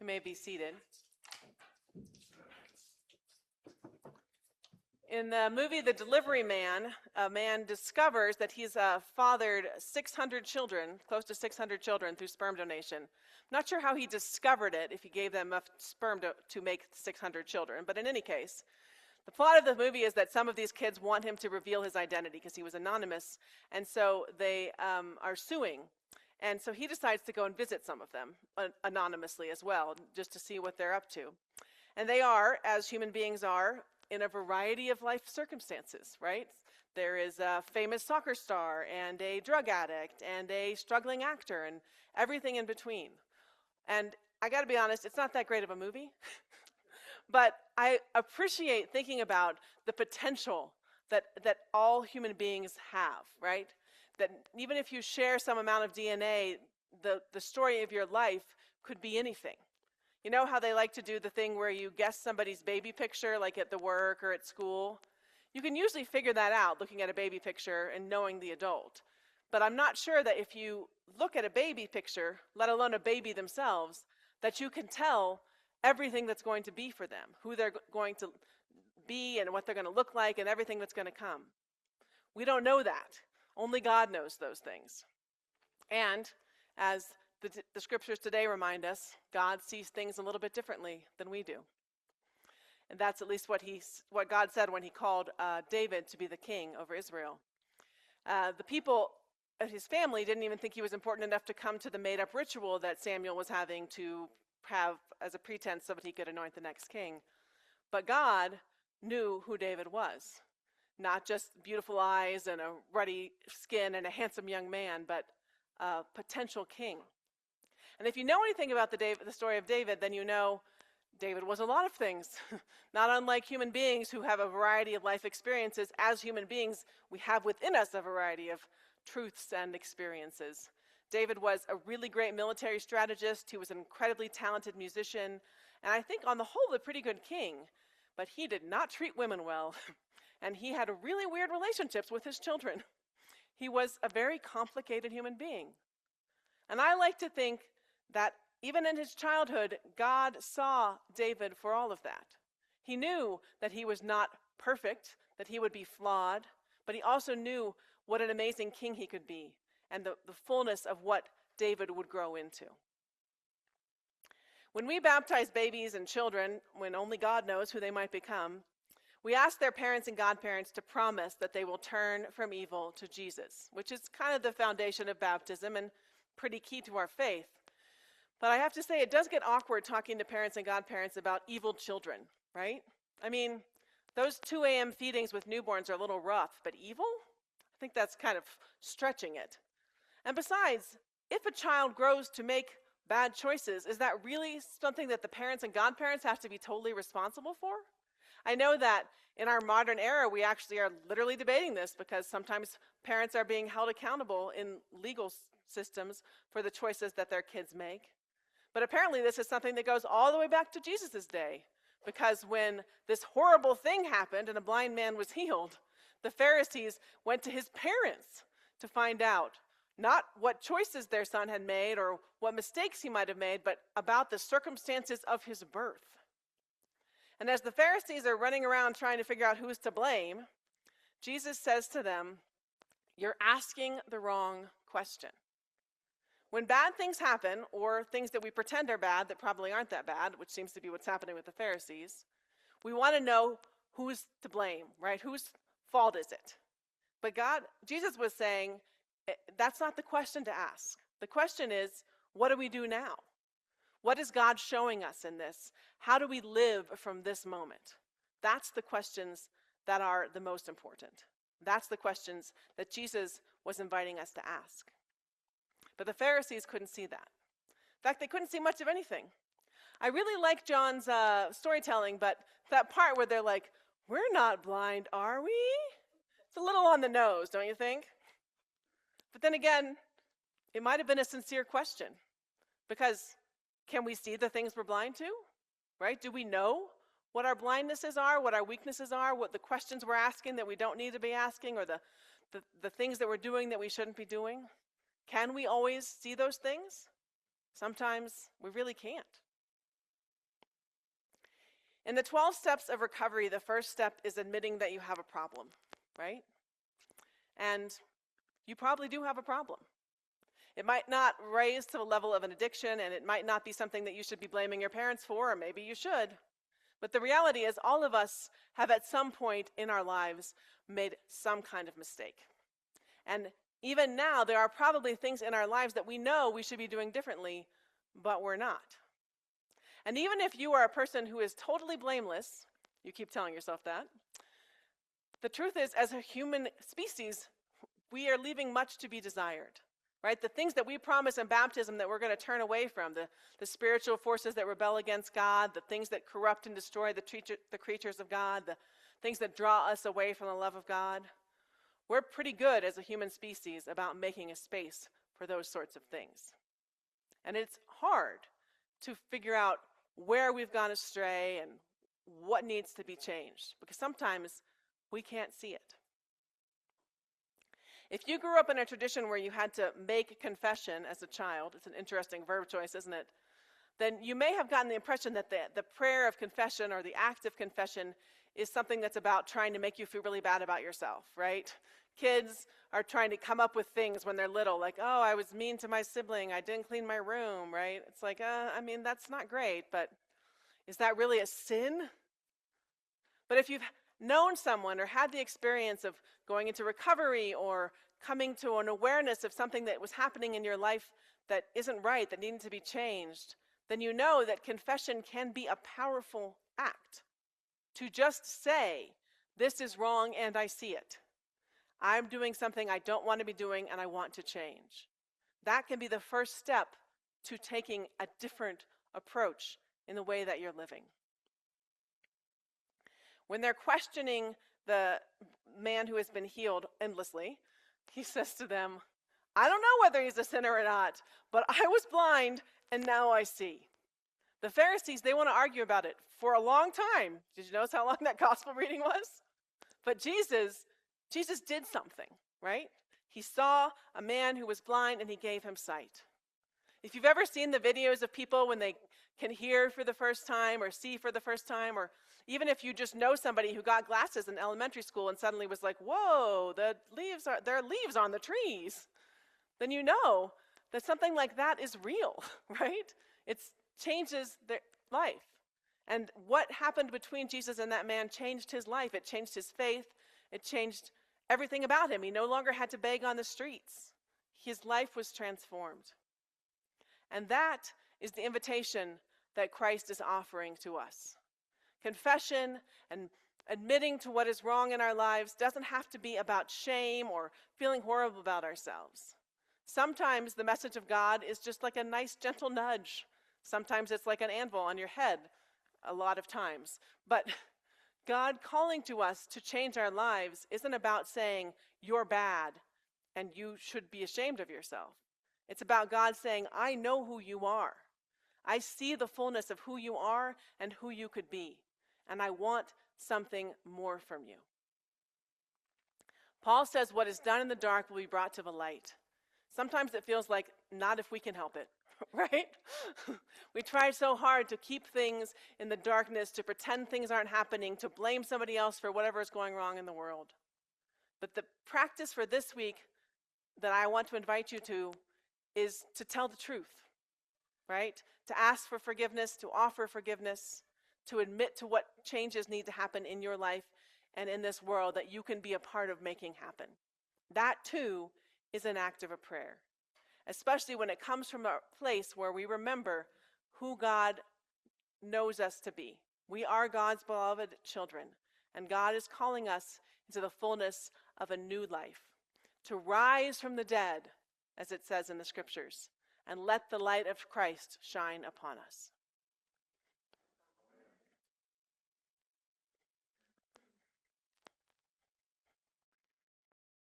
You may be seated. In the movie The Delivery Man, a man discovers that he's fathered 600 children, close to 600 children, through sperm donation. Not sure how he discovered it, if he gave them enough sperm to make 600 children, but in any case, the plot of the movie is that some of these kids want him to reveal his identity because he was anonymous, and so they are suing. And so he decides to go and visit some of them anonymously as well, just to see what they're up to. And they are, as human beings are, in a variety of life circumstances, right? There is a famous soccer star and a drug addict and a struggling actor and everything in between. And I got to be honest, it's not that great of a movie. But I appreciate thinking about the potential that all human beings have, right? That even if you share some amount of DNA, the story of your life could be anything. You know how they like to do the thing where you guess somebody's baby picture, like at the work or at school? You can usually figure that out looking at a baby picture and knowing the adult. But I'm not sure that if you look at a baby picture, let alone a baby themselves, that you can tell everything that's going to be for them, who they're going to be and what they're going to look like and everything that's going to come. We don't know that. Only God knows those things. And as the scriptures today remind us, God sees things a little bit differently than we do. And that's at least what God said when he called David to be the king over Israel. The people of his family didn't even think he was important enough to come to the made-up ritual that Samuel was having to have as a pretense so that he could anoint the next king. But God knew who David was. Not just beautiful eyes and a ruddy skin and a handsome young man, but a potential king. And if you know anything about the story of David, then you know David was a lot of things. Not unlike human beings who have a variety of life experiences. As human beings, we have within us a variety of truths and experiences. David was a really great military strategist. He was an incredibly talented musician. And I think on the whole, a pretty good king. But he did not treat women well. And he had really weird relationships with his children. He was a very complicated human being. And I like to think that even in his childhood, God saw David for all of that. He knew that he was not perfect, that he would be flawed, but he also knew what an amazing king he could be and the fullness of what David would grow into. When we baptize babies and children, when only God knows who they might become, we ask their parents and godparents to promise that they will turn from evil to Jesus, which is kind of the foundation of baptism and pretty key to our faith. But I have to say, it does get awkward talking to parents and godparents about evil children, right? I mean, those 2 a.m. feedings with newborns are a little rough, but evil? I think that's kind of stretching it. And besides, if a child grows to make bad choices, is that really something that the parents and godparents have to be totally responsible for? I know that in our modern era, we actually are literally debating this because sometimes parents are being held accountable in legal systems for the choices that their kids make. But apparently this is something that goes all the way back to Jesus' day, because when this horrible thing happened and a blind man was healed, the Pharisees went to his parents to find out not what choices their son had made or what mistakes he might have made, but about the circumstances of his birth. And as the Pharisees are running around trying to figure out who's to blame, Jesus says to them, "You're asking the wrong question." When bad things happen, or things that we pretend are bad that probably aren't that bad, which seems to be what's happening with the Pharisees, we want to know who's to blame, right? Whose fault is it? But Jesus was saying, that's not the question to ask. The question is, what do we do now? What is God showing us in this? How do we live from this moment? That's the questions that are the most important. That's the questions that Jesus was inviting us to ask. But the Pharisees couldn't see that. In fact, they couldn't see much of anything. I really like John's storytelling, but that part where they're like, "We're not blind, are we?" It's a little on the nose, don't you think? But then again, it might have been a sincere question. Because can we see the things we're blind to? Right? Do we know what our blindnesses are, what our weaknesses are, what the questions we're asking that we don't need to be asking, or the things that we're doing that we shouldn't be doing? Can we always see those things? Sometimes we really can't. In the 12 steps of recovery, the first step is admitting that you have a problem, right? And you probably do have a problem. It might not raise to the level of an addiction, and it might not be something that you should be blaming your parents for, or maybe you should. But the reality is all of us have at some point in our lives made some kind of mistake. And even now, there are probably things in our lives that we know we should be doing differently, but we're not. And even if you are a person who is totally blameless, you keep telling yourself that, the truth is, as a human species, we are leaving much to be desired, right? The things that we promise in baptism that we're going to turn away from, the spiritual forces that rebel against God, the things that corrupt and destroy the creatures of God, the things that draw us away from the love of God, we're pretty good as a human species about making a space for those sorts of things. And it's hard to figure out where we've gone astray and what needs to be changed, because sometimes we can't see it. If you grew up in a tradition where you had to make confession as a child, it's an interesting verb choice, isn't it? Then you may have gotten the impression that the prayer of confession or the act of confession is something that's about trying to make you feel really bad about yourself, right? Kids are trying to come up with things when they're little, like, oh, I was mean to my sibling, I didn't clean my room, right? It's like, I mean, that's not great, but is that really a sin? But if you've known someone or had the experience of going into recovery or coming to an awareness of something that was happening in your life that isn't right, that needed to be changed, then you know that confession can be a powerful act. To just say, this is wrong and I see it. I'm doing something I don't want to be doing and I want to change. That can be the first step to taking a different approach in the way that you're living. When they're questioning the man who has been healed endlessly, he says to them, I don't know whether he's a sinner or not, but I was blind and now I see. The Pharisees, they want to argue about it for a long time. Did you notice how long that gospel reading was? But Jesus did something, right? He saw a man who was blind and he gave him sight. If you've ever seen the videos of people when they can hear for the first time or see for the first time, or even if you just know somebody who got glasses in elementary school and suddenly was like, whoa, there are leaves on the trees, then you know that something like that is real, right? It changes their life. And what happened between Jesus and that man changed his life. It changed his faith. It changed everything about him. He no longer had to beg on the streets. His life was transformed. And that is the invitation that Christ is offering to us. Confession and admitting to what is wrong in our lives doesn't have to be about shame or feeling horrible about ourselves. Sometimes the message of God is just like a nice, gentle nudge. Sometimes it's like an anvil on your head, a lot of times. But God calling to us to change our lives isn't about saying, you're bad and you should be ashamed of yourself. It's about God saying, I know who you are. I see the fullness of who you are and who you could be. And I want something more from you. Paul says what is done in the dark will be brought to the light. Sometimes it feels like not if we can help it, right? We try so hard to keep things in the darkness, to pretend things aren't happening, to blame somebody else for whatever is going wrong in the world. But the practice for this week that I want to invite you to is to tell the truth, right? To ask for forgiveness, to offer forgiveness, to admit to what changes need to happen in your life and in this world that you can be a part of making happen. That too is an act of a prayer, especially when it comes from a place where we remember who God knows us to be. We are God's beloved children, and God is calling us into the fullness of a new life, to rise from the dead, as it says in the scriptures, and let the light of Christ shine upon us.